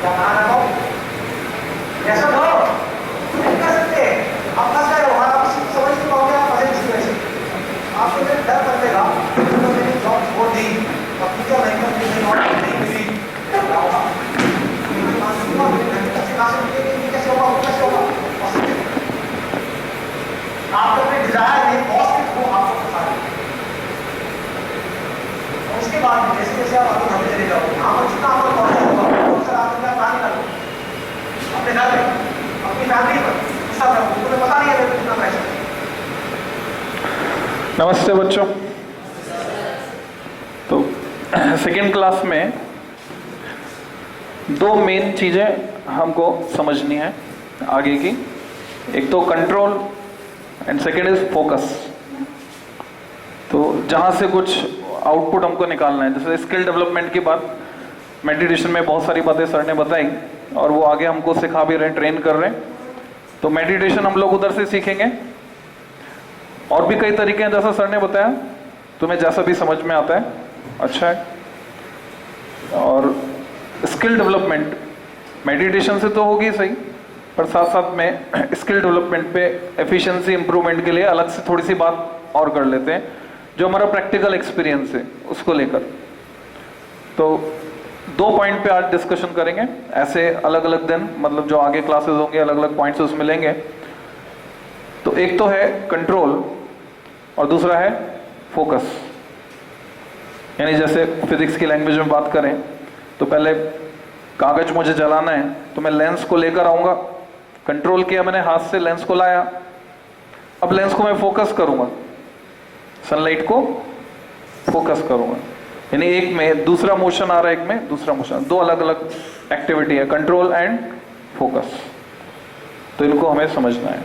क्या कहा ना हो ऐसा हो नहीं कर सकते। आप फंस गए हो और आप समझ नहीं पाओगे, आप फंसे सिचुएशन। आपको जब डर लगेगा तो मैंने जॉब छोड़ दी, अब क्या नहीं करती, नहीं मिली, क्या होगा? कैसे होगा? कैसे होगा? आप अपने डिजायर में पॉजिटिव हो, आपको पता है। और उसके बाद जैसे जैसे आप आगे बढ़ते चले जाओगे, यहाँ पर जितना आपका पॉजिटिव होगा सर आप क्या प्लान करो अपने घर में, अपनी फैमिली पर, सब तुम्हें पता नहीं है कितना पैसा। नमस्ते बच्चों। तो सेकेंड क्लास में दो मेन चीजें हमको समझनी है आगे की। एक तो control and second is focus. तो जहां से कुछ आउटपुट हमको निकालना है, जैसे स्किल डेवलपमेंट की बात मेडिटेशन में बहुत सारी बातें सर ने बताई और वो आगे हमको सिखा भी रहे हैं, ट्रेन कर रहे हैं। तो मेडिटेशन हम लोग उधर से सीखेंगे। और भी कई तरीके हैं जैसा सर ने बताया, तुम्हें जैसा भी समझ में आता है अच्छा है। और स्किल डेवलपमेंट मेडिटेशन से तो होगी सही, पर साथ साथ में स्किल डेवलपमेंट पे एफिशिएंसी इंप्रूवमेंट के लिए अलग से थोड़ी सी बात और कर लेते हैं, जो हमारा प्रैक्टिकल एक्सपीरियंस है उसको लेकर। तो दो पॉइंट पे आज डिस्कशन करेंगे, ऐसे अलग अलग दिन, मतलब जो आगे क्लासेस होंगे अलग अलग पॉइंट्स उसमें लेंगे। तो एक तो है कंट्रोल और दूसरा है फोकस। यानी जैसे फिजिक्स की लैंग्वेज में बात करें तो पहले कागज मुझे जलाना है तो मैं लेंस को लेकर आऊंगा, कंट्रोल किया मैंने, हाथ से लेंस को लाया। अब लेंस को मैं फोकस करूंगा, सनलाइट को फोकस करूंगा। यानी एक में दूसरा मोशन आ रहा है, एक में दूसरा मोशन, दो अलग अलग एक्टिविटी है, कंट्रोल एंड फोकस। तो इनको हमें समझना है।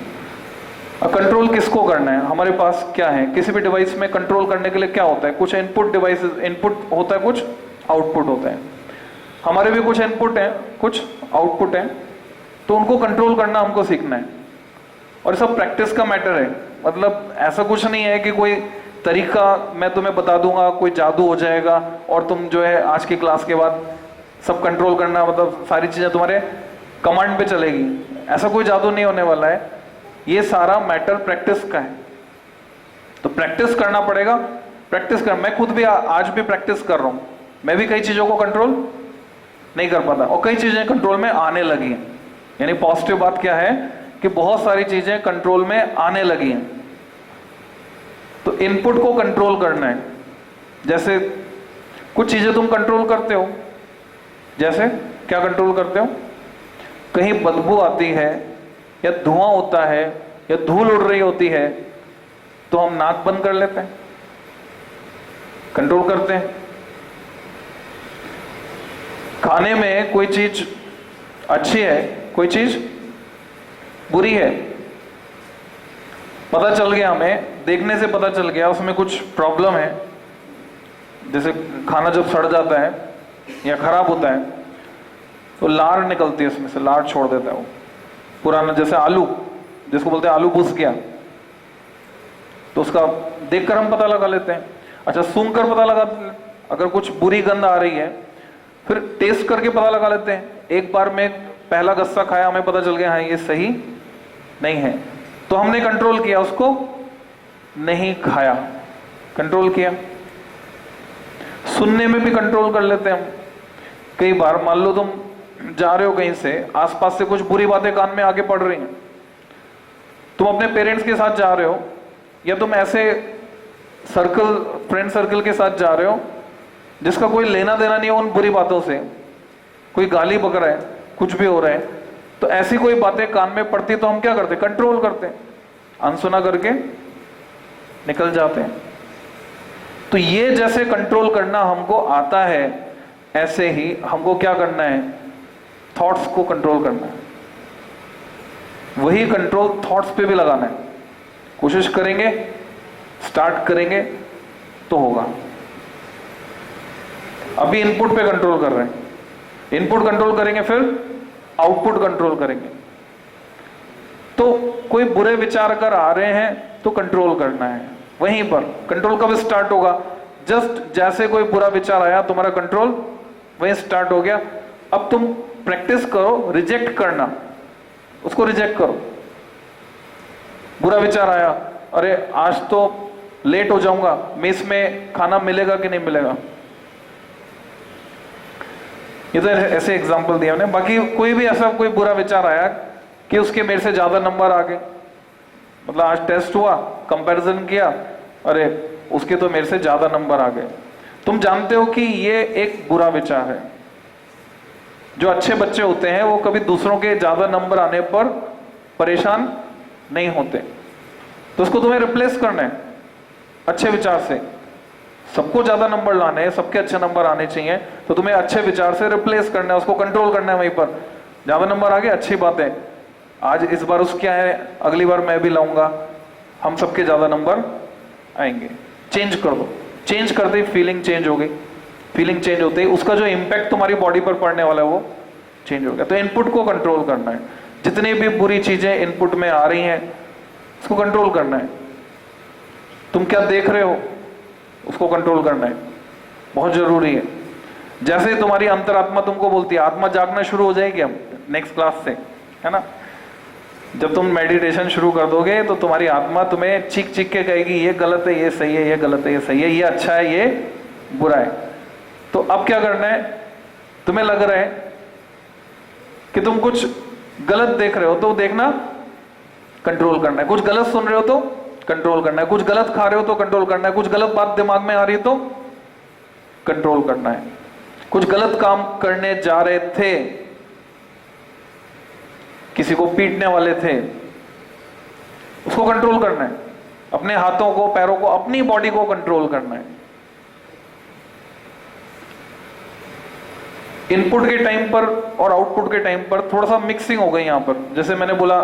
अब कंट्रोल किसको करना है, हमारे पास क्या है, किसी भी डिवाइस में कंट्रोल करने के लिए क्या होता है, कुछ इनपुट डिवाइसेस, इनपुट होता है, कुछ आउटपुट होता है। हमारे भी कुछ इनपुट हैं, कुछ आउटपुट हैं, तो उनको कंट्रोल करना हमको सीखना है। और सब प्रैक्टिस का मैटर है। मतलब ऐसा कुछ नहीं है कि कोई तरीका मैं तुम्हें बता दूंगा, कोई जादू हो जाएगा और तुम जो है आज की क्लास के बाद सब कंट्रोल करना, मतलब सारी चीजें तुम्हारे कमांड पे चलेगी। ऐसा कोई जादू नहीं होने वाला है। ये सारा मैटर प्रैक्टिस का है। तो प्रैक्टिस करना पड़ेगा। प्रैक्टिस कर, मैं खुद भी आज भी प्रैक्टिस कर रहा हूं। मैं भी कई चीजों को कंट्रोल नहीं कर पाता और कई चीजें कंट्रोल में आने लगी हैं। यानी पॉजिटिव बात क्या है कि बहुत सारी चीजें कंट्रोल में आने लगी हैं। तो इनपुट को कंट्रोल करना है। जैसे कुछ चीजें तुम कंट्रोल करते हो, जैसे क्या कंट्रोल करते हो, कहीं बदबू आती है या धुआं होता है या धूल उड़ रही होती है तो हम नाक बंद कर लेते हैं, कंट्रोल करते हैं। खाने में कोई चीज अच्छी है, कोई चीज बुरी है, पता चल गया, हमें देखने से पता चल गया उसमें कुछ प्रॉब्लम है। जैसे खाना जब सड़ जाता है या खराब होता है तो लार निकलती है उसमें से, लार छोड़ देता है वो पुराना। जैसे आलू, जिसको बोलते हैं आलू घुस गया, तो उसका देखकर हम पता लगा लेते हैं। अच्छा, सूंघ कर पता लगा, अगर कुछ बुरी गंध आ रही है फिर टेस्ट करके पता लगा लेते हैं। एक बार में पहला गस्सा खाया, हमें पता चल गया हाँ ये सही नहीं है, तो हमने कंट्रोल किया, उसको नहीं खाया, कंट्रोल किया। सुनने में भी कंट्रोल कर लेते हैं हम। कई बार मान लो तुम जा रहे हो कहीं से, आसपास से कुछ बुरी बातें कान में आगे पड़ रही हैं, तुम अपने पेरेंट्स के साथ जा रहे हो या तुम ऐसे सर्कल, फ्रेंड सर्कल के साथ जा रहे हो जिसका कोई लेना देना नहीं है उन बुरी बातों से, कोई गाली बक रहा है, कुछ भी हो रहा है, तो ऐसी कोई बातें कान में पड़ती तो हम क्या करते, कंट्रोल करते हैं, अनसुना करके निकल जाते हैं। तो ये जैसे कंट्रोल करना हमको आता है, ऐसे ही हमको क्या करना है, थॉट्स को कंट्रोल करना है। वही कंट्रोल थॉट्स पे भी लगाना है। कोशिश करेंगे, स्टार्ट करेंगे तो होगा। अभी इनपुट पे कंट्रोल कर रहे हैं, इनपुट कंट्रोल करेंगे, फिर आउटपुट कंट्रोल करेंगे। तो कोई बुरे विचार अगर आ रहे हैं तो कंट्रोल करना है। वहीं पर कंट्रोल कब स्टार्ट होगा, जस्ट जैसे कोई बुरा विचार आया तुम्हारा कंट्रोल वहीं स्टार्ट हो गया। अब तुम प्रैक्टिस करो रिजेक्ट करना, उसको रिजेक्ट करो। बुरा विचार आया, अरे आज तो लेट हो जाऊंगा, मेस में खाना मिलेगा कि नहीं मिलेगा। ये तो ऐसे एग्जांपल दिया हमने। बाकी कोई भी ऐसा कोई बुरा विचार आया कि उसके मेरे से ज्यादा नंबर आ गए, मतलब आज टेस्ट हुआ, कंपैरिजन किया, अरे उसके तो मेरे से ज्यादा नंबर आ गए। तुम जानते हो कि ये एक बुरा विचार है। जो अच्छे बच्चे होते हैं वो कभी दूसरों के ज्यादा नंबर आने पर परेशान नहीं होते। तो उसको तुम्हें रिप्लेस करना है अच्छे विचार से। सबको ज्यादा नंबर लाने हैं, सबके अच्छे नंबर आने चाहिए, तो तुम्हें अच्छे विचार से रिप्लेस करना है, उसको कंट्रोल करना है। वहीं पर ज्यादा नंबर आ गए, अच्छी बात है, आज इस बार उसके आए, अगली बार मैं भी लाऊंगा, हम सबके ज्यादा नंबर आएंगे। चेंज कर दो। चेंज करते ही फीलिंग चेंज हो गई। फीलिंग चेंज होते ही उसका जो इम्पैक्ट तुम्हारी बॉडी पर पड़ने वाला है वो चेंज हो गया। तो इनपुट को कंट्रोल करना है। जितनी भी बुरी चीजें इनपुट में आ रही हैं उसको कंट्रोल करना है। तुम क्या देख रहे हो उसको कंट्रोल करना है, बहुत जरूरी है। जैसे तुम्हारी अंतरात्मा तुमको बोलती है, आत्मा जागना शुरू हो जाएगी अब नेक्स्ट क्लास से, है ना। जब तुम मेडिटेशन शुरू कर दोगे तो तुम्हारी आत्मा तुम्हें चीख चीख के कहेगी ये गलत है, ये सही है, ये गलत है, ये सही है, ये अच्छा है, ये बुरा है। तो अब क्या करना है, तुम्हें लग रहा है कि तुम कुछ गलत देख रहे हो तो देखना कंट्रोल करना है, कुछ गलत सुन रहे हो तो कंट्रोल करना है, कुछ गलत खा रहे हो तो कंट्रोल करना है, कुछ गलत बात दिमाग में आ रही है तो कंट्रोल करना है, कुछ गलत काम करने जा रहे थे, किसी को पीटने वाले थे, उसको कंट्रोल करना है, अपने हाथों को, पैरों को, अपनी बॉडी को कंट्रोल करना है। इनपुट के टाइम पर और आउटपुट के टाइम पर थोड़ा सा मिक्सिंग हो गई यहां पर। जैसे मैंने बोला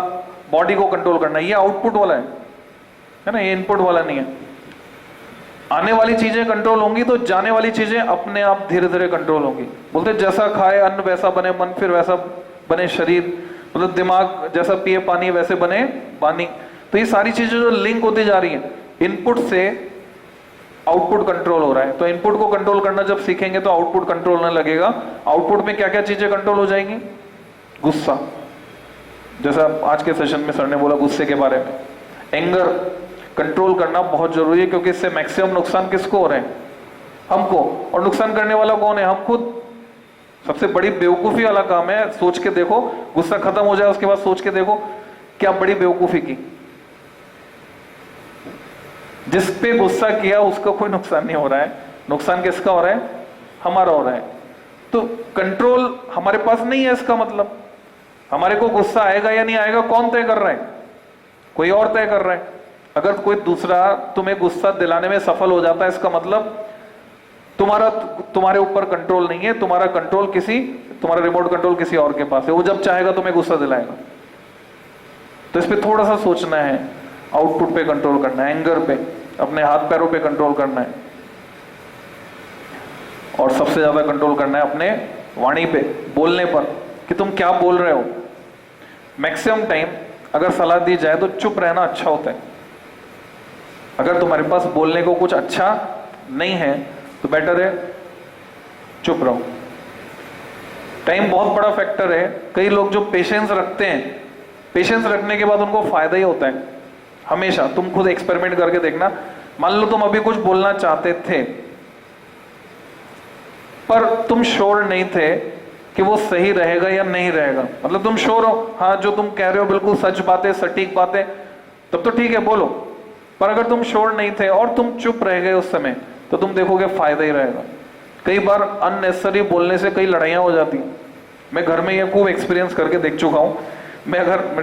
बॉडी को कंट्रोल करना है, ये आउटपुट वाला है ना, ये इनपुट वाला नहीं है। आने वाली चीजें कंट्रोल होंगी तो जाने वाली चीजें अपने आप धीरे धीरे कंट्रोल होंगी। बोलते जैसा खाए अन्न वैसा बने मन, फिर वैसा बने शरीर, मतलब दिमाग जैसा पिए पानी वैसे बने वाणी। तो ये सारी चीजें जो लिंक होती जा रही है, इनपुट से आउटपुट कंट्रोल हो रहा है। तो इनपुट को कंट्रोल करना जब सीखेंगे तो आउटपुट कंट्रोल होने लगेगा। आउटपुट में क्या क्या चीजें कंट्रोल हो जाएंगी, गुस्सा, जैसा आज के सेशन में सर ने बोला गुस्से के बारे में। एंगर कंट्रोल करना बहुत जरूरी है, क्योंकि इससे मैक्सिमम नुकसान किसको हो रहे हैं, हमको। और नुकसान करने वाला कौन है, हम खुद। सबसे बड़ी बेवकूफी वाला काम है, सोच के देखो, गुस्सा खत्म हो जाए उसके बाद सोच के देखो क्या बड़ी बेवकूफी की। जिस पे गुस्सा किया उसका कोई नुकसान नहीं हो रहा है, नुकसान किसका हो रहा है, हमारा हो रहा है। तो कंट्रोल हमारे पास नहीं है, इसका मतलब हमारे को गुस्सा आएगा या नहीं आएगा कौन तय कर रहा है, कोई और तय कर रहा है। अगर कोई दूसरा तुम्हें गुस्सा दिलाने में सफल हो जाता है, इसका मतलब तुम्हारे ऊपर कंट्रोल नहीं है, तुम्हारा रिमोट कंट्रोल किसी और के पास है, वो जब चाहेगा तुम्हें गुस्सा दिलाएगा। तो इस पे थोड़ा सा सोचना है, आउटपुट पे कंट्रोल करना है, एंगर पे, अपने हाथ पैरों पे कंट्रोल करना है, और सबसे ज्यादा कंट्रोल करना है अपने वाणी पे, बोलने पर, कि तुम क्या बोल रहे हो। मैक्सिमम टाइम अगर सलाह दी जाए तो चुप रहना अच्छा होता है। अगर तुम्हारे पास बोलने को कुछ अच्छा नहीं है तो बेटर है चुप रहो। टाइम बहुत बड़ा फैक्टर है। कई लोग जो पेशेंस रखते हैं, पेशेंस रखने के बाद उनको फायदा ही होता है हमेशा। तुम खुद एक्सपेरिमेंट करके देखना, मान लो तुम अभी कुछ बोलना चाहते थे पर तुम श्योर नहीं थे कि वो सही रहेगा या नहीं रहेगा, मतलब तुम श्योर हो हाँ जो तुम कह रहे हो बिल्कुल सच बात है, सटीक बात है, तब तो ठीक है बोलो। पर अगर तुम श्योर नहीं थे और तुम चुप रह गए उस समय, तो तुम देखोगे फायदा ही रहेगा। कई बार अननेसेसरी बोलने से कई लड़ाइयां हो जाती हैं। मैं घर में ये खूब एक्सपीरियंस करके देख चुका हूँ।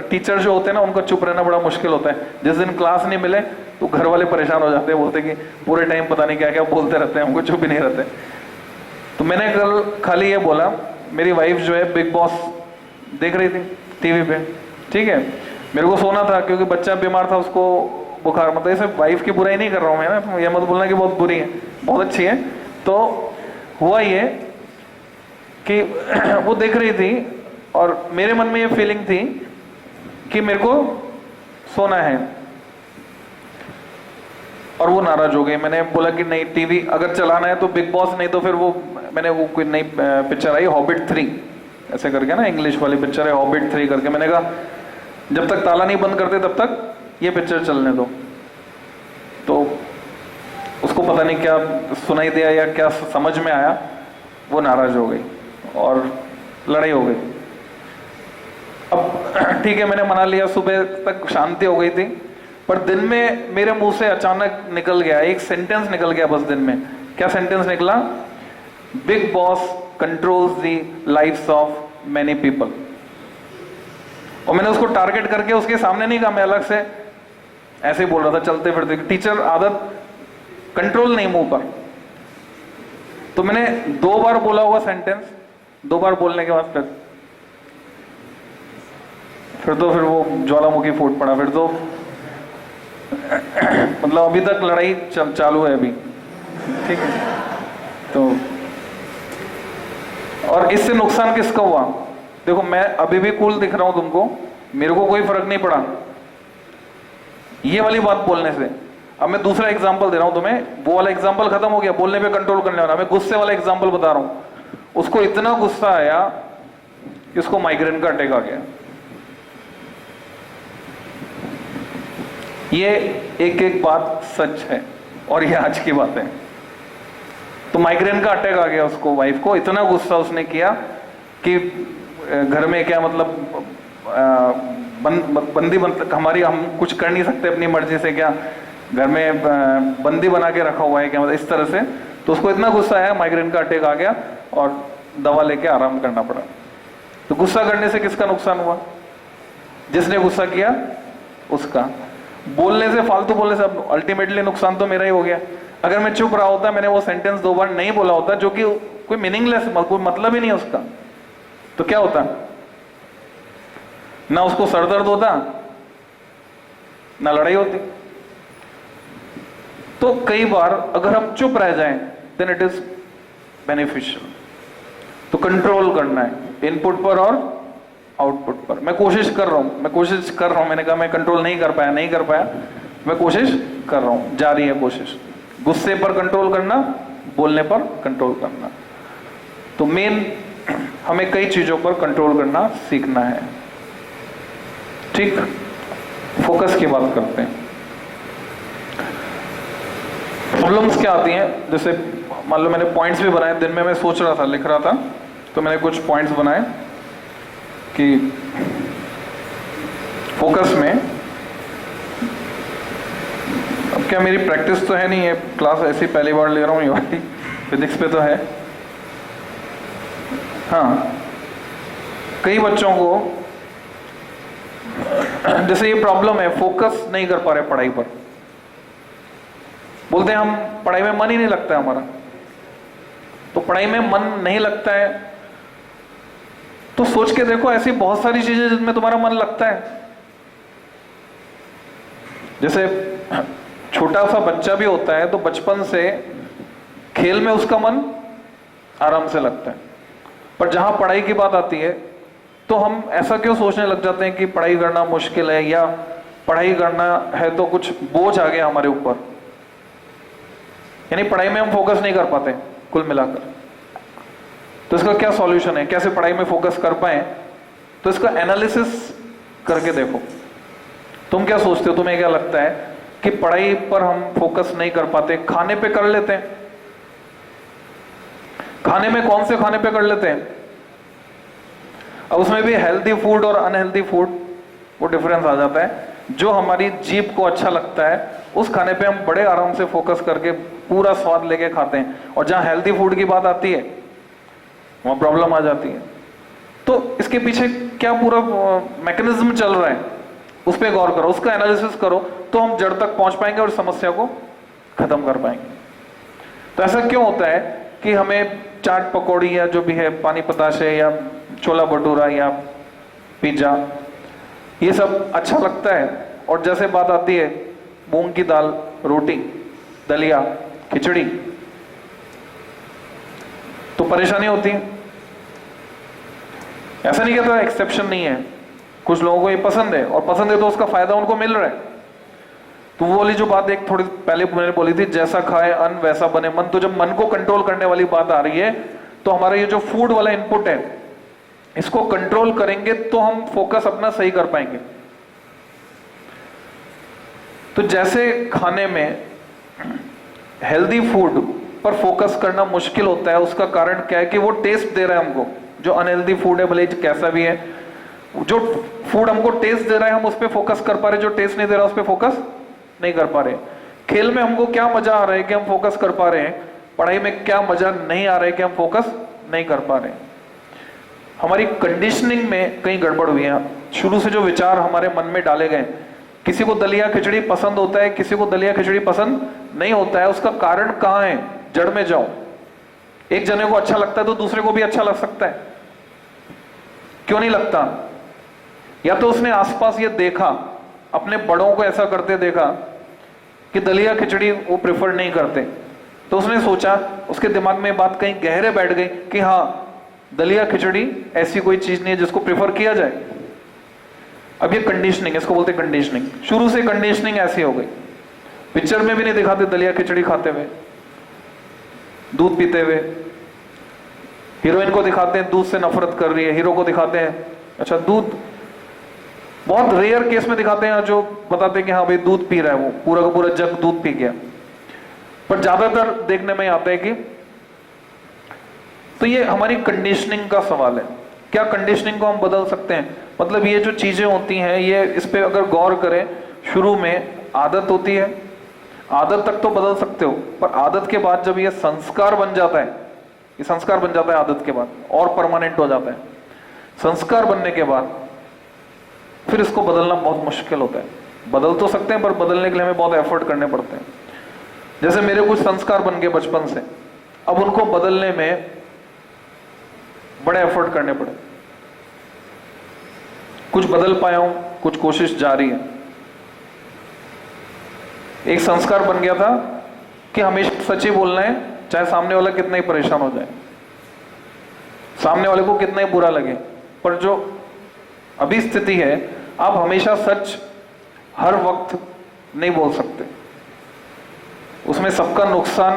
टीचर जो होते हैं ना, उनका चुप रहना बड़ा मुश्किल होता है। जिस दिन क्लास नहीं मिले तो घर वाले परेशान हो जाते हैं, बोलते कि पूरे टाइम पता नहीं क्या क्या बोलते रहते हैं, हमको चुप ही नहीं रहते। तो मैंने कल खाली ये बोला, मेरी वाइफ जो है बिग बॉस देख रही थी टीवी पे, ठीक है। मेरे को सोना था क्योंकि बच्चा बीमार था, उसको बुखार, मतलब ऐसे वाइफ की बुराई नहीं कर रहा हूँ मैं ना, ये मत बोलना कि बहुत बुरी है, बहुत अच्छी है। तो हुआ ये कि वो देख रही थी और मेरे मन में ये फीलिंग थी कि मेरे को सोना है, और वो नाराज हो गई। मैंने बोला कि नहीं, टीवी अगर चलाना है तो बिग बॉस, नहीं तो फिर वो मैंने वो कोई नई पिक्चर आई हॉबिट 3, ऐसे करके ना, इंग्लिश वाली पिक्चर है हॉबिट 3 करके। मैंने कहा जब तक ताला नहीं बंद करते तब तक ये पिक्चर चलने दो। तो उसको पता नहीं क्या सुनाई दिया या क्या समझ में आया, वो नाराज हो गई और लड़ाई हो गई। अब ठीक है, मैंने मना लिया, सुबह तक शांति हो गई थी, पर दिन में मेरे मुंह से अचानक निकल गया एक सेंटेंस, निकल गया बस दिन में। क्या सेंटेंस निकला? Big boss controls the lives of many people. और मैंने उसको टारगेट करके उसके सामने नहीं कहा, मैं अलग से ऐसे ही बोल रहा था चलते फिरते। टीचर आदत, कंट्रोल नहीं मुंह पर। तो मैंने 2 बार बोला होगा सेंटेंस, 2 बार बोलने के बाद फिर वो ज्वालामुखी फूट पड़ा। फिर तो मतलब अभी तक लड़ाई चालू है अभी, ठीक है। तो और इससे नुकसान किसका हुआ? देखो मैं अभी भी कूल दिख रहा हूं तुमको, मेरे को कोई फर्क नहीं पड़ा ये वाली बात बोलने से। अब मैं दूसरा एग्जांपल दे रहा हूं तुम्हें, वो वाला एग्जांपल खत्म हो गया, बोलने पे कंट्रोल करने वाला। मैं गुस्से वाला एग्जांपल बता रहा हूं। उसको इतना गुस्सा आया कि उसको माइग्रेन का अटैक आ गया। ये एक एक बात सच है और ये आज की बात है। तो माइग्रेन का अटैक आ गया उसको, वाइफ को। इतना गुस्सा उसने किया कि घर में क्या मतलब हमारी, हम कुछ कर नहीं सकते अपनी मर्जी से, क्या घर में बंदी बना के रखा हुआ है क्या, मतलब इस तरह से। तो उसको इतना गुस्सा आया, माइग्रेन का अटैक आ गया और दवा लेके आराम करना पड़ा। तो गुस्सा करने से किसका नुकसान हुआ? जिसने गुस्सा किया उसका। बोलने से, फालतू बोलने से अल्टीमेटली नुकसान तो मेरा ही हो गया। अगर मैं चुप रहा होता, मैंने वो सेंटेंस 2 बार नहीं बोला होता, जो कि कोई मीनिंगलेस, कोई मतलब ही नहीं है उसका, तो क्या होता? ना उसको सर दर्द होता, ना लड़ाई होती। तो कई बार अगर हम चुप रह जाएं, देन इट इज बेनिफिशियल। तो कंट्रोल करना है इनपुट पर और आउटपुट पर। मैं कोशिश कर रहा हूं, मैंने कहा मैं कंट्रोल नहीं कर पाया, मैं कोशिश कर रहा हूं, जारी है कोशिश। गुस्से पर कंट्रोल करना, बोलने पर कंट्रोल करना। तो मेन हमें कई चीजों पर कंट्रोल करना सीखना है, ठीक। फोकस की बात करते हैं। प्रॉब्लम्स क्या आती हैं? जैसे मान लो मैंने पॉइंट्स भी बनाए, दिन में मैं सोच रहा था, लिख रहा था, तो मैंने कुछ पॉइंट्स बनाए कि फोकस में, अब क्या मेरी प्रैक्टिस तो है नहीं, ये क्लास ऐसी पहली बार ले रहा हूँ, ये वाली फिजिक्स पे तो है। हाँ, कई बच्चों को जैसे ये प्रॉब्लम है, फोकस नहीं कर पा रहे पढ़ाई पर। बोलते हैं हम पढ़ाई में मन ही नहीं लगता है हमारा। तो पढ़ाई में मन नहीं लगता है तो सोच के देखो, ऐसी बहुत सारी चीजें जिनमें तुम्हारा मन लगता है। जैसे छोटा सा बच्चा भी होता है तो बचपन से खेल में उसका मन आराम से लगता है, पर जहां पढ़ाई की बात आती है तो हम ऐसा क्यों सोचने लग जाते हैं कि पढ़ाई करना मुश्किल है, या पढ़ाई करना है तो कुछ बोझ आ गया हमारे ऊपर। यानी पढ़ाई में हम फोकस नहीं कर पाते कुल मिलाकर। तो इसका क्या सॉल्यूशन है, कैसे पढ़ाई में फोकस कर पाए? तो इसका एनालिसिस करके देखो। तुम क्या सोचते हो, तुम्हें क्या लगता है कि पढ़ाई पर हम फोकस नहीं कर पाते? खाने पे कर लेते हैं। खाने में कौन से खाने पे कर लेते हैं? अब उसमें भी हेल्दी फूड और अनहेल्दी फूड, वो डिफरेंस आ जाता है। जो हमारी जीभ को अच्छा लगता है उस खाने पे हम बड़े आराम से फोकस करके पूरा स्वाद लेके खाते हैं, और जहां हेल्दी फूड की बात आती है वहां प्रॉब्लम आ जाती है। तो इसके पीछे क्या पूरा मैकेनिज्म चल रहा है, उस पर गौर करो, उसका एनालिसिस करो, तो हम जड़ तक पहुंच पाएंगे और समस्या को खत्म कर पाएंगे। तो ऐसा क्यों होता है कि हमें चाट पकौड़ी या जो भी है, पानी पताशे या छोला भटूरा या पिज्जा, ये सब अच्छा लगता है, और जैसे बात आती है मूंग की दाल, रोटी, दलिया, खिचड़ी, तो परेशानी होती है। ऐसा नहीं कहता एक्सेप्शन नहीं है, कुछ लोगों को ये पसंद है, और पसंद है तो उसका फायदा उनको मिल रहा है। तो वो वाली जो बात एक थोड़ी पहले मैंने बोली थी, जैसा खाए अन्न वैसा बने मन। तो जब मन को कंट्रोल करने वाली बात आ रही है तो हमारा ये जो फूड वाला इनपुट है, इसको कंट्रोल करेंगे तो हम फोकस अपना सही कर पाएंगे। तो जैसे खाने में हेल्दी फूड पर फोकस करना मुश्किल होता है, उसका कारण क्या है कि वो टेस्ट दे रहा है हमको। जो अनहेल्दी फूड है, भले कैसा भी है, जो फूड हमको टेस्ट दे रहा है हम उस पर फोकस कर पा रहे, जो टेस्ट नहीं दे रहा उस पर फोकस नहीं कर पा रहे। खेल में हमको क्या मजा आ रहा है कि हम फोकस कर पा रहे हैं, पढ़ाई में क्या मजा नहीं आ रहा है कि हम फोकस नहीं कर पा रहे हैं। हमारी कंडीशनिंग में कहीं गड़बड़ हुई है। शुरू से जो विचार हमारे मन में डाले गए, किसी को दलिया खिचड़ी पसंद होता है, किसी को दलिया खिचड़ी पसंद नहीं होता है, उसका कारण कहां है? जड़ में जाओ। एक जने को अच्छा लगता है तो दूसरे को भी अच्छा लग सकता है, क्यों नहीं लगता? या तो उसने आसपास ये देखा, अपने बड़ों को ऐसा करते देखा कि दलिया खिचड़ी वो प्रेफर नहीं करते, तो उसने सोचा, उसके दिमाग में बात कहीं गहरे बैठ गई कि हाँ, दलिया खिचड़ी ऐसी कोई चीज नहीं है जिसको प्रेफर किया जाए। अब ये कंडीशनिंग, इसको बोलते कंडीशनिंग। शुरू से कंडीशनिंग ऐसी हो गई। पिक्चर में भी नहीं दिखाते दलिया खिचड़ी खाते हुए, दूध पीते हुए। हीरोइन को दिखाते हैं दूध से नफरत कर रही है, हीरो को दिखाते हैं अच्छा दूध, बहुत रेयर केस में दिखाते हैं जो बताते हैं कि हाँ भाई दूध पी रहा है, वो पूरा का पूरा जग दूध पी गया। पर ज्यादातर देखने में आता है कि, तो ये हमारी कंडीशनिंग का सवाल है। क्या कंडीशनिंग को हम बदल सकते हैं? मतलब ये जो चीजें होती हैं, ये इस पे अगर गौर करें, शुरू में आदत होती है, आदत तक तो बदल सकते हो, पर आदत के बाद जब ये संस्कार बन जाता है, ये संस्कार बन जाता है आदत के बाद और परमानेंट हो जाता है। संस्कार बनने के बाद फिर इसको बदलना बहुत मुश्किल होता है। बदल तो सकते हैं पर बदलने के लिए हमें बहुत एफर्ट करने पड़ते हैं। जैसे मेरे कुछ संस्कार बन गए बचपन से, अब उनको बदलने में बड़े एफर्ट करने पड़े। कुछ बदल पाया हूं, कुछ कोशिश जारी है। एक संस्कार बन गया था कि हमेशा सच ही बोलना है, चाहे सामने वाला कितना ही परेशान हो जाए, सामने वाले को कितना ही बुरा लगे। पर जो अभी स्थिति है, आप हमेशा सच हर वक्त नहीं बोल सकते। उसमें सबका नुकसान,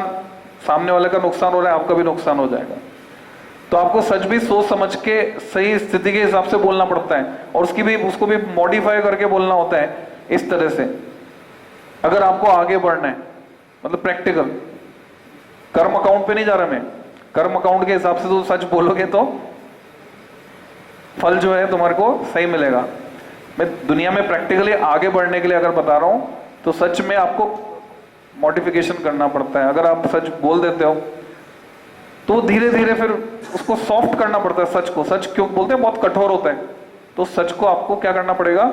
सामने वाले का नुकसान हो रहा है, आपका भी नुकसान हो जाएगा। तो आपको सच भी सोच समझ के सही स्थिति के हिसाब से बोलना पड़ता है, और उसको भी मॉडिफाई करके बोलना होता है इस तरह से। अगर आपको आगे बढ़ना है, मतलब प्रैक्टिकल, कर्म अकाउंट पे नहीं जा रहा मैं, कर्म अकाउंट के हिसाब से तो सच बोलोगे तो फल जो है तुम्हारे को सही मिलेगा। मैं दुनिया में प्रैक्टिकली आगे बढ़ने के लिए अगर बता रहा हूं, तो सच में आपको मॉडिफिकेशन करना पड़ता है। अगर आप सच बोल देते हो तो धीरे धीरे फिर उसको सॉफ्ट करना पड़ता है। सच को, सच क्यों बोलते हैं, बहुत कठोर होता है, तो सच को आपको क्या करना पड़ेगा,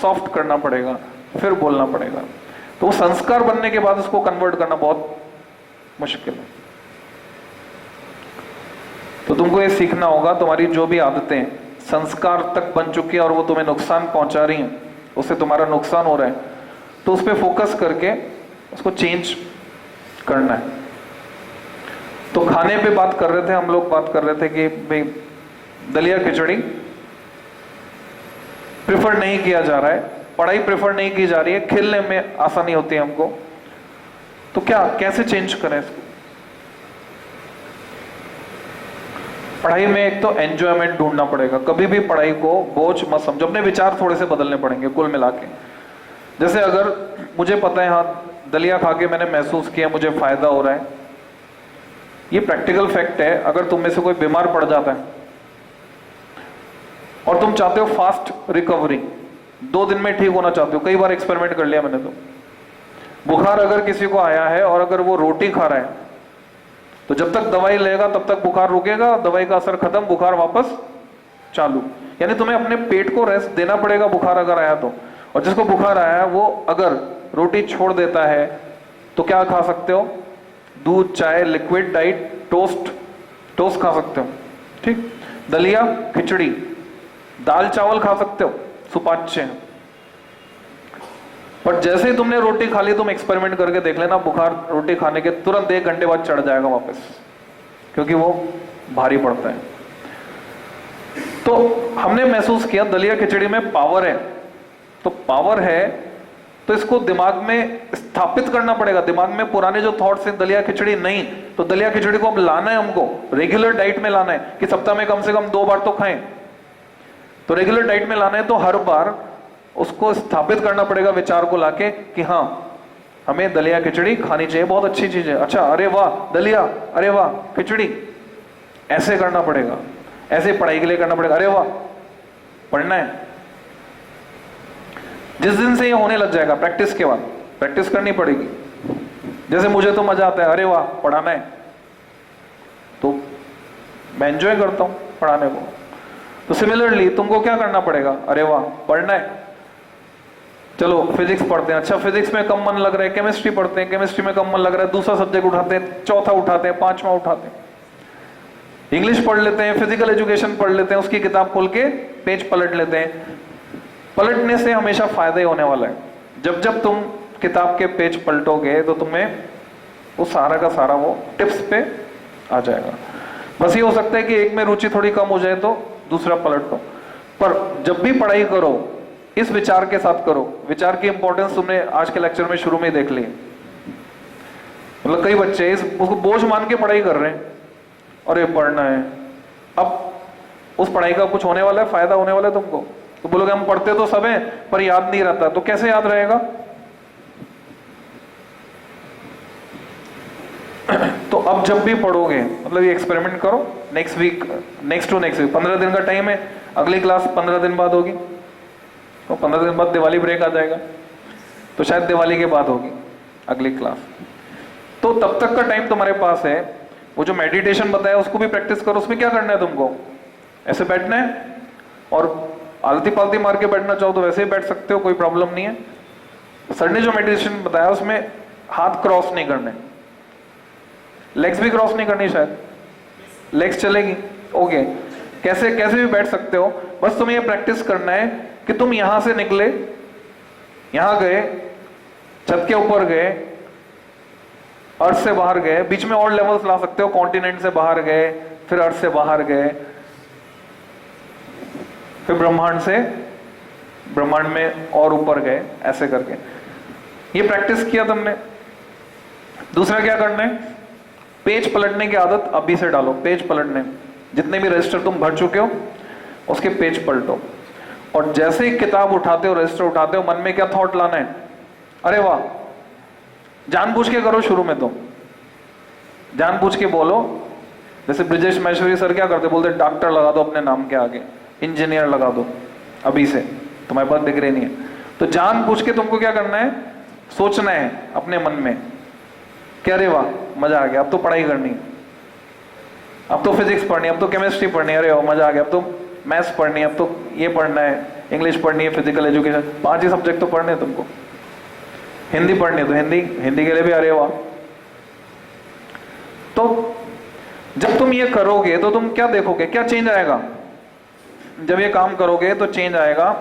सॉफ्ट करना पड़ेगा, फिर बोलना पड़ेगा। तो वो संस्कार बनने के बाद उसको कन्वर्ट करना बहुत मुश्किल है। तो तुमको ये सीखना होगा, तुम्हारी जो भी आदतें संस्कार तक बन चुकी है और वो तुम्हें नुकसान पहुंचा रही हैं, उससे तुम्हारा नुकसान हो रहा है, तो उस पर फोकस करके उसको चेंज करना है। तो खाने पे बात कर रहे थे हम लोग, बात कर रहे थे कि भाई दलिया खिचड़ी प्रेफर नहीं किया जा रहा है, पढ़ाई प्रेफर नहीं की जा रही है, खेलने में आसानी होती है हमको, तो क्या कैसे चेंज करें इसको? पढ़ाई में एक तो एंजॉयमेंट ढूंढना पड़ेगा। कभी भी पढ़ाई को बोझ मत समझो, अपने विचार थोड़े से बदलने पड़ेंगे कुल मिला के। जैसे अगर मुझे पता है हाँ दलिया खा के मैंने महसूस किया मुझे फायदा हो रहा है, ये प्रैक्टिकल फैक्ट है। अगर तुम में से कोई बीमार पड़ जाता है और तुम चाहते हो फास्ट रिकवरी, 2 दिन में ठीक होना चाहते हो, कई बार एक्सपेरिमेंट कर लिया मैंने, तो बुखार अगर किसी को आया है और अगर वो रोटी खा रहा है, तो जब तक दवाई लेगा तब तक बुखार रुकेगा, दवाई का असर खत्म, बुखार वापस चालू। यानी तुम्हें अपने पेट को रेस्ट देना पड़ेगा बुखार अगर आया तो। और जिसको बुखार आया है वो अगर रोटी छोड़ देता है तो क्या खा सकते हो, दूध, चाय, लिक्विड डाइट, टोस्ट खा सकते हो, ठीक। दलिया खिचड़ी, दाल चावल खा सकते हो, सुपाच्य है। पर जैसे ही तुमने रोटी खा ली, तुम एक्सपेरिमेंट करके देख लेना, बुखार रोटी खाने के तुरंत 1 घंटे बाद चढ़ जाएगा वापस, क्योंकि वो भारी पड़ता है। तो हमने महसूस किया दलिया खिचड़ी में पावर है, तो पावर है तो इसको दिमाग में स्थापित करना पड़ेगा। दिमाग में पुराने जो थॉट्स हैं, दलिया खिचड़ी नहीं, तो दलिया खिचड़ी को अब लाना है, हमको रेगुलर डाइट में लाना है कि सप्ताह में कम से कम 2 बार तो खाएं। तो रेगुलर डाइट में लाना है, तो हर बार उसको स्थापित करना पड़ेगा विचार को लाके कि हाँ हमें दलिया खिचड़ी खानी चाहिए, बहुत अच्छी चीज है। अच्छा, अरे वाह दलिया, अरे वाह खिचड़ी, ऐसे करना पड़ेगा, ऐसे पढ़ाई के लिए करना पड़ेगा, अरे वाह पढ़ना है। जिस दिन से ये होने लग जाएगा, प्रैक्टिस के बाद प्रैक्टिस करनी पड़ेगी। जैसे मुझे तो मजा आता है, अरे वाह पढ़ाना है, तो मैं एंजॉय करता हूं पढ़ाने को। तो सिमिलरली तुमको क्या करना पड़ेगा, अरे वाह पढ़ना है, चलो फिजिक्स पढ़ते हैं, अच्छा फिजिक्स में कम मन लग रहा है, केमिस्ट्री पढ़ते हैं, केमिस्ट्री में कम मन लग रहा है, दूसरा सब्जेक्ट उठाते हैं, चौथा उठाते हैं, 5वां उठाते हैं, इंग्लिश पढ़ लेते हैं, फिजिकल एजुकेशन पढ़ लेते हैं, उसकी किताब खोल के पेज पलट लेते हैं। पलटने से हमेशा फायदा ही होने वाला है। जब जब तुम किताब के पेज पलटोगे तो तुम्हें वो सारा का सारा वो टिप्स पे आ जाएगा। बस ये हो सकता है कि एक में रुचि थोड़ी कम हो जाए तो दूसरा पलट दो, पर जब भी पढ़ाई करो इस विचार के साथ करो। विचार की इंपॉर्टेंस तुमने आज के लेक्चर में शुरू में देख ली। मतलब कई बच्चे उसको बोझ मान के पढ़ाई कर रहे हैं, अरे पढ़ना है, अब उस पढ़ाई का कुछ होने वाला है, फायदा होने वाला है तुमको? तो बोलोगे हम पढ़ते तो सब है पर याद नहीं रहता, तो कैसे याद रहेगा? तो अब जब भी पढ़ोगे, मतलब ये एक्सपेरिमेंट करो, next week, next to next week, 15 दिन का टाइम है, अगली क्लास 15 दिन बाद होगी, तो 15 दिन बाद दिवाली ब्रेक आ जाएगा, तो शायद दिवाली के बाद होगी अगली क्लास। तो तब तक का टाइम तुम्हारे पास है। वो जो मेडिटेशन बताया उसको भी प्रैक्टिस करो। उसमें क्या करना है तुमको, ऐसे बैठना है, और आलती पालती मार के बैठना चाहो तो वैसे ही बैठ सकते हो, कोई प्रॉब्लम नहीं है। सर ने जो मेडिटेशन बताया उसमें हाथ क्रॉस नहीं करने, लेग्स भी क्रॉस नहीं करनी, शायद लेग्स चलेगी, ओके, कैसे कैसे भी बैठ सकते हो। बस तुम्हें ये प्रैक्टिस करना है कि तुम यहां से निकले, यहां गए, छत के ऊपर गए, अर्थ से बाहर गए, बीच में और लेवल्स ला सकते हो, कॉन्टिनेंट से बाहर गए, फिर अर्थ से बाहर गए, फिर ब्रह्मांड से ब्रह्मांड में और ऊपर गए, ऐसे करके ये प्रैक्टिस किया तुमने। दूसरा क्या करना है, पेज पलटने की आदत अभी से डालो। पेज पलटने, जितने भी रजिस्टर तुम भर चुके हो उसके पेज पलटो, और जैसे ही किताब उठाते हो, रजिस्टर उठाते हो, मन में क्या थॉट लाना है, अरे वाह, जानबूझ के करो। शुरू में तो जानबूझ के बोलो। जैसे ब्रिजेश महेश्वरी सर क्या करते, बोलते डॉक्टर लगा दो अपने नाम के आगे, इंजीनियर लगा दो, अभी से तुम्हारे पास डिग्री नहीं है। तो जानबूझ के तुमको क्या करना है, सोचना है अपने मन में कि अरे वाह मजा आ गया, अब तो पढ़ाई करनी है, अब तो फिजिक्स पढ़नी है, अब तो केमिस्ट्री पढ़नी है, अरे वाह मजा आ गया, अब तो मैथ्स पढ़नी है, अब तो ये पढ़ना है, इंग्लिश पढ़नी है, फिजिकल एजुकेशन, 5 ही सब्जेक्ट तो पढ़ने हैं तुमको। हिंदी पढ़नी है तो हिंदी के लिए भी अरे वाह। तो जब तुम ये करोगे तो तुम क्या देखोगे, क्या चेंज आएगा? जब ये काम करोगे तो चेंज आएगा,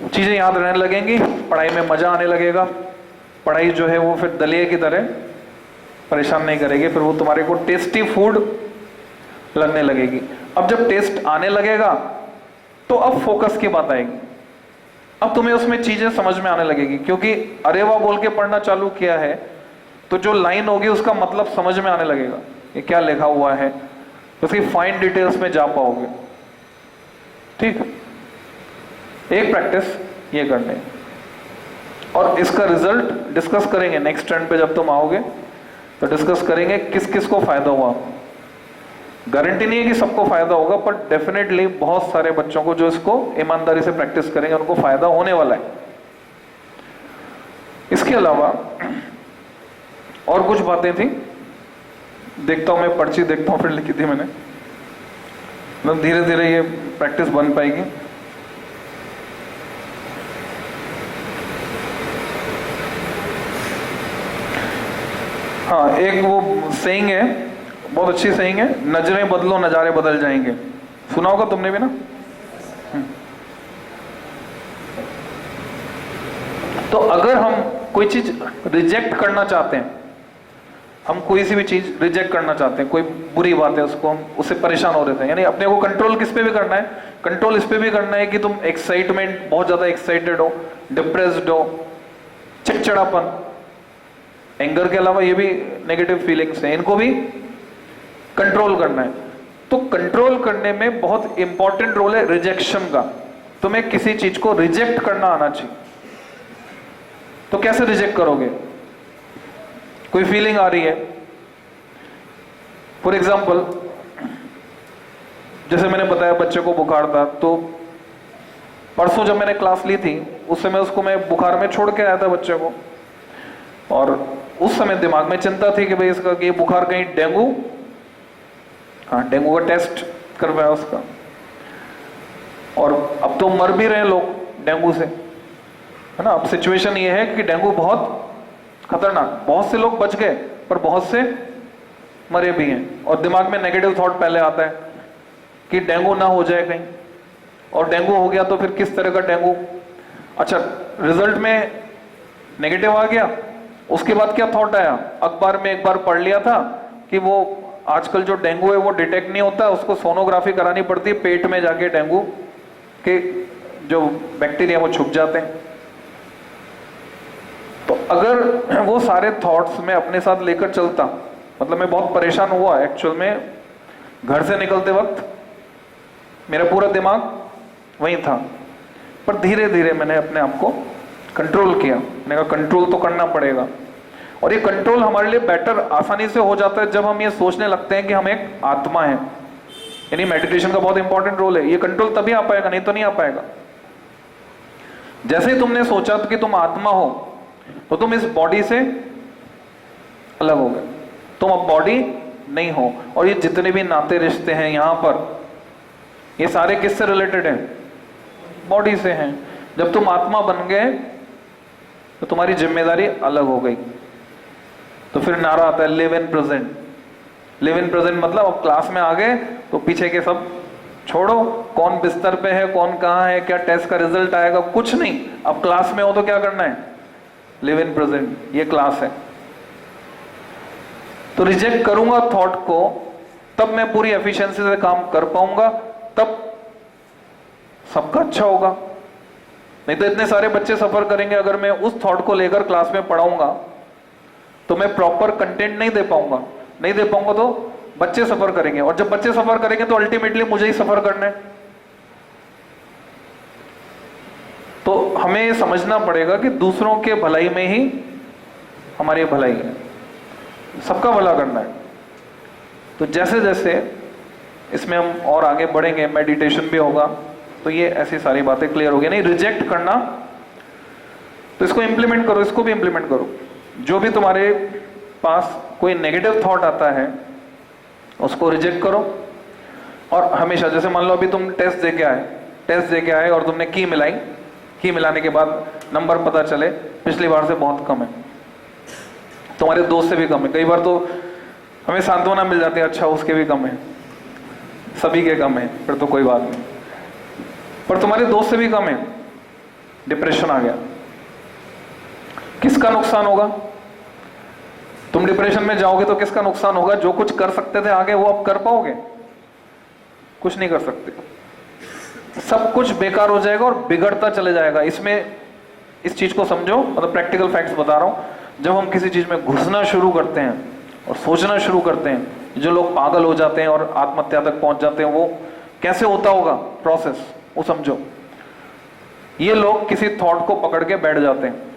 चीजें याद रहने लगेंगी, पढ़ाई में मजा आने लगेगा, पढ़ाई जो है वो फिर दलिए की तरह परेशान नहीं करेगी, फिर वो तुम्हारे को टेस्टी फूड लगने लगेगी। अब जब टेस्ट आने लगेगा तो अब फोकस की बात आएगी, अब तुम्हें उसमें चीजें समझ में आने लगेगी, क्योंकि अरे वाह बोल के पढ़ना चालू किया है तो जो लाइन होगी उसका मतलब समझ में आने लगेगा, ये क्या लिखा हुआ है, उसकी फाइन डिटेल्स में जा पाओगे। ठीक, एक प्रैक्टिस ये करने, और इसका रिजल्ट डिस्कस करेंगे नेक्स्ट टर्न पे। जब तुम आओगे तो डिस्कस करेंगे किस किस को फायदा हुआ। गारंटी नहीं है कि सबको फायदा होगा, पर डेफिनेटली बहुत सारे बच्चों को जो इसको ईमानदारी से प्रैक्टिस करेंगे उनको फायदा होने वाला है। इसके अलावा और कुछ बातें थी, देखता हूं मैं पर्ची देखता हूं, फिर लिखी थी मैंने, मतलब धीरे धीरे ये प्रैक्टिस बन पाएगी। हाँ, एक वो सेइंग है, बहुत अच्छी सेइंग है, नजरें बदलो नजारे बदल जाएंगे। सुना होगा तुमने भी ना? तो अगर हम कोई चीज रिजेक्ट करना चाहते हैं हम कोई सी भी चीज रिजेक्ट करना चाहते हैं, कोई बुरी बात है उसको हम उससे परेशान हो रहे थे, यानी अपने को कंट्रोल किस पे भी करना है, कंट्रोल इस पे भी करना है कि तुम एक्साइटमेंट, बहुत ज्यादा एक्साइटेड हो, डिप्रेस्ड हो, चिड़चिड़ापन, एंगर के अलावा ये भी नेगेटिव फीलिंग्स हैं, इनको भी कंट्रोल करना है। तो कंट्रोल करने में बहुत इंपॉर्टेंट रोल है रिजेक्शन का। तुम्हें किसी चीज को रिजेक्ट करना आना चाहिए। तो कैसे रिजेक्ट करोगे? कोई फीलिंग आ रही है, फॉर एग्जाम्पल जैसे मैंने बताया बच्चे को बुखार था, तो परसों जब मैंने क्लास ली थी उस समय उसको मैं बुखार में छोड़ के आया था बच्चे को, और उस समय दिमाग में चिंता थी कि भाई इसका कि बुखार कहीं डेंगू, हाँ डेंगू का टेस्ट करवाया उसका, और अब तो मर भी रहे लोग डेंगू से, है ना। अब सिचुएशन ये है कि डेंगू बहुत खतरनाक, बहुत से लोग बच गए पर बहुत से मरे भी हैं, और दिमाग में नेगेटिव थॉट पहले आता है कि डेंगू ना हो जाए कहीं, और डेंगू हो गया तो फिर किस तरह का डेंगू। अच्छा, रिजल्ट में नेगेटिव आ गया, उसके बाद क्या थॉट आया, अखबार में एक बार पढ़ लिया था कि वो आजकल जो डेंगू है वो डिटेक्ट नहीं होता, उसको सोनोग्राफी करानी पड़ती है, पेट में जाके डेंगू के जो बैक्टीरिया वो छुप जाते हैं। तो अगर वो सारे थॉट्स में अपने साथ लेकर चलता, मतलब मैं बहुत परेशान हुआ एक्चुअल में, घर से निकलते वक्त मेरा पूरा दिमाग वहीं था, पर धीरे धीरे मैंने अपने आप को कंट्रोल किया। मैंने कहा कंट्रोल तो करना पड़ेगा, और ये कंट्रोल हमारे लिए बेटर आसानी से हो जाता है जब हम ये सोचने लगते हैं कि हम एक आत्मा है। यानी मेडिटेशन का बहुत इंपॉर्टेंट रोल है, ये कंट्रोल तभी आ पाएगा, नहीं तो नहीं आ पाएगा। जैसे ही तुमने सोचा कि तुम आत्मा हो तो तुम इस बॉडी से अलग हो गए, तुम अब बॉडी नहीं हो, और ये जितने भी नाते रिश्ते हैं यहां पर, ये सारे किससे रिलेटेड हैं? बॉडी से हैं। जब तुम आत्मा बन गए तो तुम्हारी जिम्मेदारी अलग हो गई। तो फिर नारा आता है live in present. Live in present मतलब अब क्लास में आ गए तो पीछे के सब छोड़ो, कौन बिस्तर पे है, कौन कहां है, क्या टेस्ट का रिजल्ट आएगा, कुछ नहीं। अब क्लास में हो तो क्या करना है? लिव इन प्रेजेंट, ये क्लास है। तो रिजेक्ट करूंगा थॉट को, तब मैं पूरी एफिशिएंसी से काम कर पाऊंगा, तब सबका अच्छा होगा। नहीं तो इतने सारे बच्चे सफर करेंगे अगर मैं उस थॉट को लेकर क्लास में पढ़ाऊंगा तो मैं प्रॉपर कंटेंट नहीं दे पाऊंगा। नहीं दे पाऊंगा तो बच्चे सफर करेंगे, और जब बच्चे सफर करेंगे तो अल्टीमेटली मुझे ही सफर करना है। तो हमें ये समझना पड़ेगा कि दूसरों के भलाई में ही हमारी भलाई है, सबका भला करना है। तो जैसे जैसे इसमें हम और आगे बढ़ेंगे, मेडिटेशन भी होगा, तो ये ऐसी सारी बातें क्लियर हो गई। नहीं रिजेक्ट करना, तो इसको इंप्लीमेंट करो, इसको भी इंप्लीमेंट करो। जो भी तुम्हारे पास कोई नेगेटिव थॉट आता है उसको रिजेक्ट करो, और हमेशा जैसे मान लो अभी तुम टेस्ट दे के आए और तुमने की मिलाई, की मिलाने के बाद नंबर पता चले पिछली बार से बहुत कम है, तुम्हारे दोस्त से भी कम है। कई बार तो हमें सांत्वना मिल जाती है, अच्छा उसके भी कम है, सभी के कम है, फिर तो कोई बात नहीं, पर तुम्हारे दोस्त से भी कम है, डिप्रेशन आ गया। किसका नुकसान होगा? तुम डिप्रेशन में जाओगे तो किसका नुकसान होगा? जो कुछ कर सकते थे आगे वो अब कर पाओगे? कुछ नहीं कर सकते, सब कुछ बेकार हो जाएगा और बिगड़ता चले जाएगा। इसमें इस चीज को समझो, मतलब प्रैक्टिकल फैक्ट्स बता रहा हूं। जब हम किसी चीज में घुसना शुरू करते हैं और सोचना शुरू करते हैं, जो लोग पागल हो जाते हैं और आत्महत्या तक पहुंच जाते हैं, वो कैसे होता होगा प्रोसेस, वो समझो। ये लोग किसी थॉट को पकड़ के बैठ जाते हैं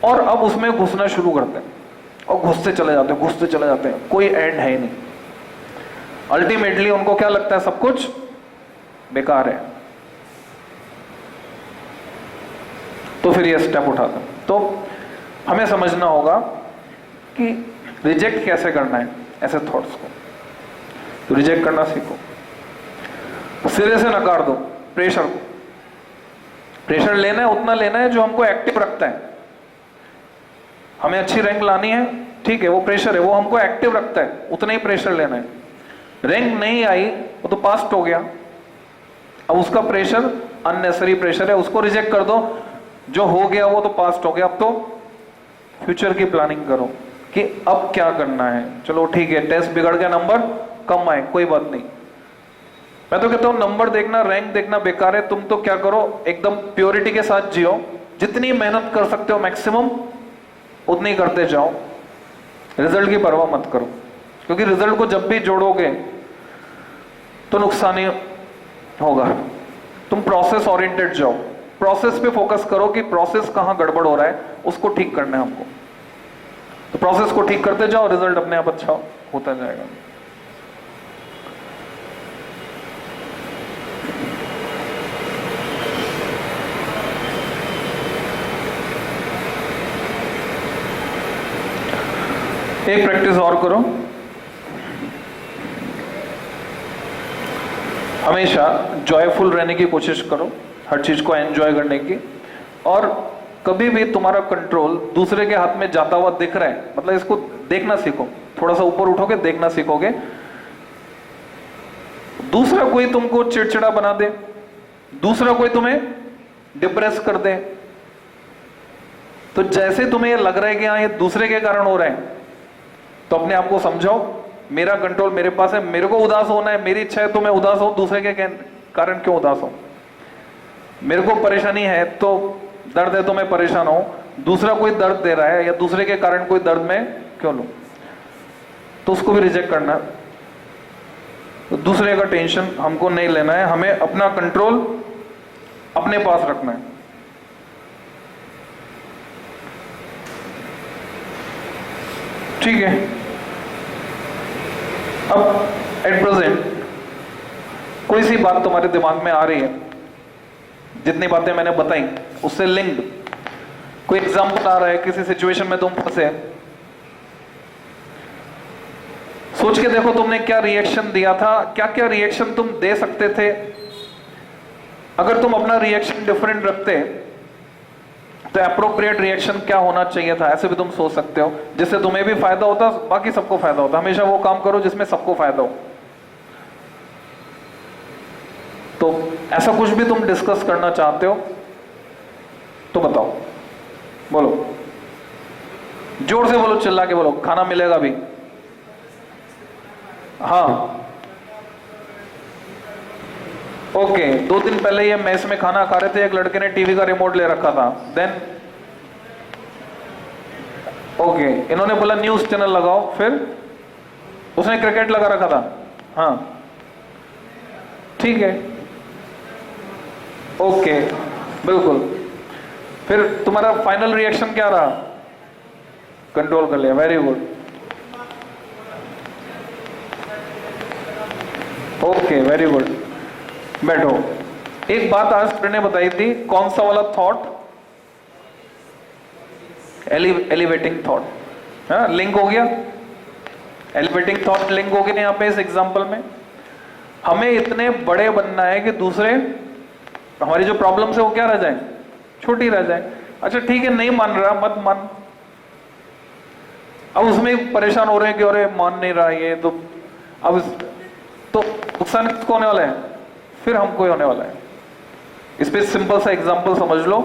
और अब उसमें घुसना शुरू करते हैं, और घुसते चले जाते हैं, कोई एंड है ही नहीं। अल्टीमेटली उनको क्या लगता है? सब कुछ बेकार है। तो फिर ये स्टेप उठाते हैं। तो हमें समझना होगा कि रिजेक्ट कैसे करना है ऐसे थॉट्स को। तो रिजेक्ट करना सीखो, सिरे से नकार दो प्रेशर को। प्रेशर लेना है, उतना लेना है जो हमको एक्टिव रखता है। हमें अच्छी रैंक लानी है, ठीक है, वो प्रेशर है, वो हमको एक्टिव रखता है, उतना ही प्रेशर लेना है। रैंक नहीं आई वो तो पास्ट हो गया, अब उसका प्रेशर अननेसेसरी प्रेशर है, उसको रिजेक्ट कर दो। जो हो गया वो तो पास्ट हो गया, अब तो फ्यूचर की प्लानिंग करो। कि अब क्या करना है। चलो ठीक है, टेस्ट बिगड़ गया, नंबर कम आए, कोई बात नहीं। मैं तो कहता हूं नंबर देखना, रैंक देखना बेकार है। तुम तो क्या करो, एकदम प्योरिटी के साथ जियो, जितनी मेहनत कर सकते हो मैक्सिमम उतनी करते जाओ, रिजल्ट की परवाह मत करो, क्योंकि रिजल्ट को जब भी जोड़ोगे तो नुकसान ही होगा। तुम प्रोसेस ओरिएंटेड जाओ, प्रोसेस पे फोकस करो कि प्रोसेस कहां गड़बड़ हो रहा है, उसको ठीक करना है हमको। तो प्रोसेस को ठीक करते जाओ, रिजल्ट अपने आप अच्छा होता जाएगा। एक प्रैक्टिस और करो, हमेशा जॉयफुल रहने की कोशिश करो, हर चीज को एंजॉय करने की। और कभी भी तुम्हारा कंट्रोल दूसरे के हाथ में जाता हुआ दिख रहा है, मतलब इसको देखना सीखो, थोड़ा सा ऊपर उठोगे देखना सीखोगे। दूसरा कोई तुमको चिड़चिड़ा बना दे, दूसरा कोई तुम्हें डिप्रेस कर दे, तो जैसे तुम्हें ये लग रहा है कि हाँ ये दूसरे के कारण हो रहा है, तो अपने आप को समझाओ मेरा कंट्रोल मेरे पास है, मेरे को उदास होना है, मेरी इच्छा है तो मैं उदास हूं, दूसरे के कारण क्यों उदास हूं। मेरे को परेशानी है तो दर्द है तो मैं परेशान हूं, दूसरा कोई दर्द दे रहा है या दूसरे के कारण कोई दर्द मैं क्यों लूं, तो उसको भी रिजेक्ट करना। तो दूसरे का टेंशन हमको नहीं लेना है, हमें अपना कंट्रोल अपने पास रखना है। ठीक है, अब एट प्रेजेंट कोई सी बात तुम्हारे दिमाग में आ रही है, जितनी बातें मैंने बताई उससे लिंक्ड कोई एग्जांपल आ रहा है, किसी सिचुएशन में तुम फंसे, सोच के देखो तुमने क्या रिएक्शन दिया था, क्या क्या रिएक्शन तुम दे सकते थे। अगर तुम अपना रिएक्शन डिफरेंट रखते तो एप्रोप्रिएट रिएक्शन क्या होना चाहिए था, ऐसे भी तुम सोच सकते हो, जिससे तुम्हें भी फायदा होता, बाकी सबको फायदा होता। हमेशा वो काम करो जिसमें सबको फायदा हो। तो ऐसा कुछ भी तुम डिस्कस करना चाहते हो तो बताओ, बोलो, जोर से बोलो, चिल्ला के बोलो, खाना मिलेगा भी। हाँ ओके, 2 दिन पहले ये मेस में खाना खा रहे थे, एक लड़के ने टीवी का रिमोट ले रखा था, देन ओके इन्होंने बोला न्यूज चैनल लगाओ, फिर उसने क्रिकेट लगा रखा था। हाँ ठीक है, ओके बिल्कुल, फिर तुम्हारा फाइनल रिएक्शन क्या रहा, कंट्रोल कर लिया, very good, okay very good. बैठो, एक बात आज सर ने बताई थी, कौन सा वाला थॉट, एलिवेटिंग थॉट, हाँ लिंक हो गया, एलिवेटिंग थॉट लिंक हो गया यहाँ पे इस एग्जांपल में। हमें इतने बड़े बनना है कि दूसरे हमारी जो प्रॉब्लम्स है वो क्या रह जाए, छोटी रह जाए। अच्छा ठीक है, नहीं मान रहा मत मान, अब उसमें परेशान हो रहे हैं कि अरे मान नहीं रहा ये, तो अब तो नुकसान किसको होने वाला है, फिर हमको ही होने वाला है। इस पे सिंपल सा एग्जांपल समझ लो,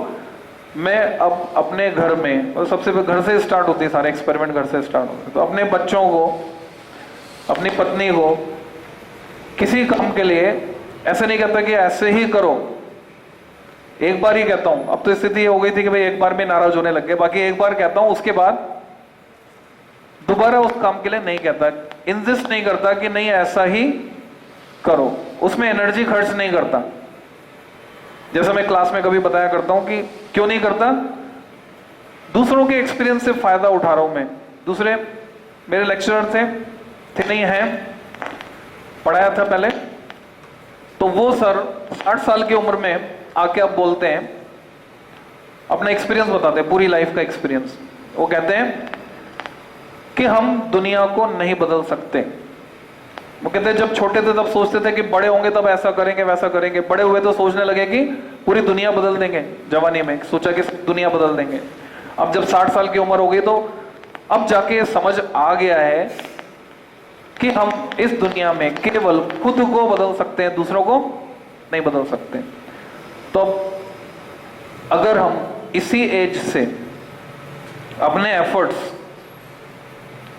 मैं अब अपने घर में, और सबसे घर से स्टार्ट होती है, सारे एक्सपेरिमेंट घर से स्टार्ट होते हैं, तो अपने बच्चों को, अपनी पत्नी को किसी काम के लिए ऐसे नहीं कहता कि ऐसे ही करो, एक बार ही कहता हूं। अब तो स्थिति हो गई थी कि भाई एक बार में नाराज होने लग गए, बाकी एक बार कहता हूं, उसके बाद दोबारा उस काम के लिए नहीं कहता, इंसिस्ट नहीं करता कि नहीं ऐसा ही करो, उसमें एनर्जी खर्च नहीं करता। जैसा मैं क्लास में कभी बताया करता हूं कि क्यों नहीं करता, दूसरों के एक्सपीरियंस से फायदा उठा रहा हूं मैं। दूसरे मेरे लेक्चरर थे नहीं है, पढ़ाया था पहले, तो वो सर 60 साल की उम्र में आके अब बोलते हैं, अपना एक्सपीरियंस बताते हैं, पूरी लाइफ का एक्सपीरियंस। वो कहते हैं कि हम दुनिया को नहीं बदल सकते। वो कहते हैं जब छोटे थे तब सोचते थे कि बड़े होंगे तब ऐसा करेंगे वैसा करेंगे, बड़े हुए तो सोचने लगे कि पूरी दुनिया बदल देंगे। जवानी में सोचा कि दुनिया बदल देंगे, अब जब 60 साल की उम्र हो गई तो अब जाके समझ आ गया है कि हम इस दुनिया में केवल खुद को बदल सकते हैं, दूसरों को नहीं बदल सकते। तो अगर हम इसी एज से अपने एफर्ट्स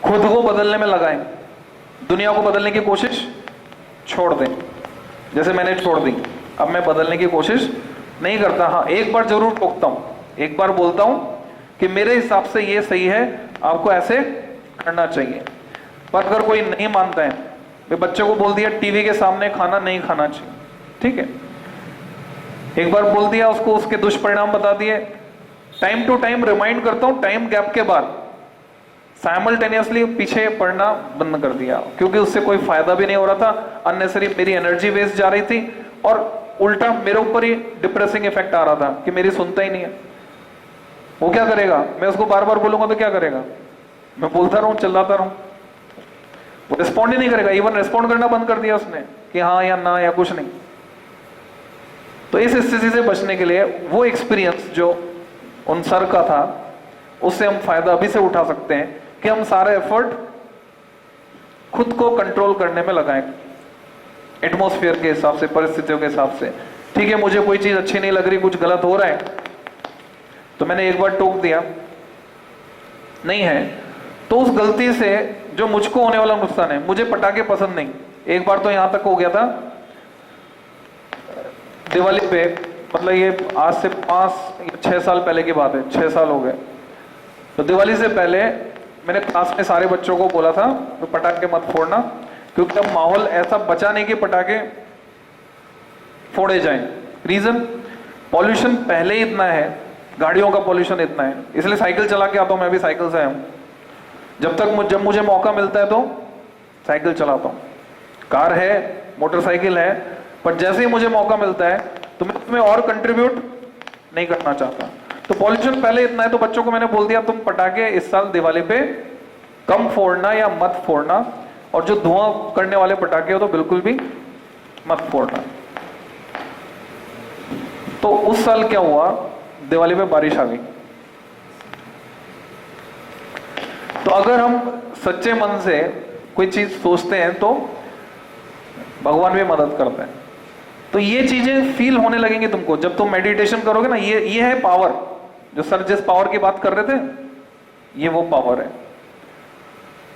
खुद को बदलने में लगाएं, दुनिया को बदलने की कोशिश छोड़ दें। जैसे मैंने छोड़ दी, अब मैं बदलने की कोशिश नहीं करता। हाँ, एक बार जरूर टोकता हूं, एक बार बोलता हूं कि मेरे हिसाब से ये सही है, आपको ऐसे करना चाहिए। पर अगर कोई नहीं मानता है, मैं बच्चे को बोल दिया टीवी के सामने खाना नहीं खाना चाहिए, ठीक है, एक बार बोल दिया उसको, उसके दुष्परिणाम बता दिए, टाइम टू टाइम रिमाइंड करता हूं, टाइम गैप के बाद साइमल्टेनियसली पीछे पड़ना बंद कर दिया, क्योंकि उससे कोई फायदा भी नहीं हो रहा था, अननेसेसरी मेरी एनर्जी वेस्ट जा रही थी और उल्टा मेरे ऊपर ही डिप्रेसिंग इफेक्ट आ रहा था कि मेरी सुनता ही नहीं है। वो क्या करेगा, मैं उसको बार बार बोलूंगा तो क्या करेगा, मैं बोलता रहूं, चिल्लाता रहूं, वो रिस्पॉन्ड ही नहीं करेगा। इवन रिस्पॉन्ड करना बंद कर दिया उसने कि हाँ या ना या कुछ नहीं। तो इस स्थिति से बचने के लिए वो एक्सपीरियंस जो उन सर का था, उससे हम फायदा अभी से उठा सकते हैं कि हम सारा एफर्ट खुद को कंट्रोल करने में लगाएं, एटमॉस्फेयर के हिसाब से, परिस्थितियों के हिसाब से। ठीक है, मुझे कोई चीज अच्छी नहीं लग रही, कुछ गलत हो रहा है, तो मैंने एक बार टोक दिया, नहीं है, तो उस गलती से जो मुझको होने वाला नुकसान है, मुझे पटाखे पसंद नहीं। एक बार तो यहां तक हो गया था, दिवाली पे, मतलब ये आज से 5 या 6 साल पहले की बात है, 6 साल हो गए। तो दिवाली से पहले मैंने क्लास में सारे बच्चों को बोला था तो पटाखे मत फोड़ना, क्योंकि अब माहौल ऐसा बचा नहीं कि पटाखे फोड़े जाएं। रीजन, पॉल्यूशन पहले ही इतना है, गाड़ियों का पॉल्यूशन इतना है, इसलिए साइकिल चला के आता हूं, मैं भी साइकिल से आया हूं। जब मुझे मौका मिलता है तो साइकिल चलाता हूं, कार है, मोटरसाइकिल है, पर जैसे ही मुझे मौका मिलता है तो मैं उसमें और कंट्रीब्यूट नहीं करना चाहता। तो पॉल्यूशन पहले इतना है, तो बच्चों को मैंने बोल दिया तुम पटाखे इस साल दिवाली पे कम फोड़ना या मत फोड़ना, और जो धुआं करने वाले पटाखे हो तो बिल्कुल भी मत फोड़ना। तो उस साल क्या हुआ, दिवाली पे बारिश आ गई। तो अगर हम सच्चे मन से कोई चीज सोचते हैं तो भगवान भी मदद करते हैं। तो ये चीजें फील होने लगेंगी तुमको जब तुम मेडिटेशन करोगे ना। ये है पावर, जो सर जिस पावर की बात कर रहे थे, ये वो पावर है।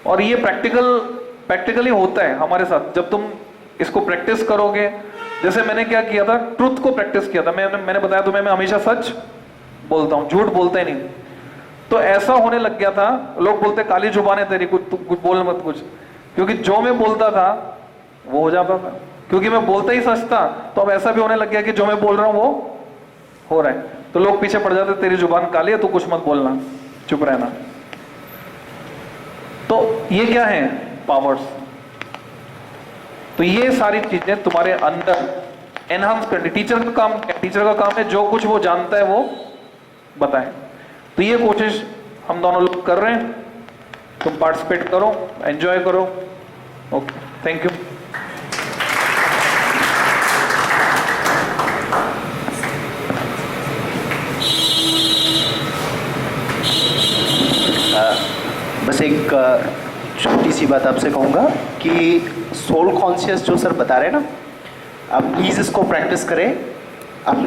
और ये प्रैक्टिकली होता है हमारे साथ जब तुम इसको प्रैक्टिस करोगे। जैसे मैंने क्या किया था, ट्रुथ को प्रैक्टिस किया था। मैंने बताया तुम्हें, मैं हमेशा सच बोलता हूं, झूठ बोलता ही नहीं। तो ऐसा होने लग गया था, लोग बोलते काली जुबान है तेरी, कुछ बोल मत कुछ, क्योंकि जो मैं बोलता था वो हो जाता था, क्योंकि मैं बोलता ही सच था। तो अब ऐसा भी होने लग गया कि जो मैं बोल रहा हूं वो हो रहा है, तो लोग पीछे पड़ जाते, तेरी जुबान काली है, तू कुछ मत बोलना, चुप रहना। तो ये क्या है, पावर्स। तो ये सारी चीजें तुम्हारे अंदर एनहांस करनी। टीचर का काम है जो कुछ वो जानता है वो बताएं। तो ये कोशिश हम दोनों लोग कर रहे हैं, तुम पार्टिसिपेट करो, एंजॉय करो। Okay, thank you. बस एक छोटी सी बात आपसे कहूँगा कि सोल कॉन्शियस जो सर बता रहे हैं ना, आप प्लीज़ इसको प्रैक्टिस करें। अपने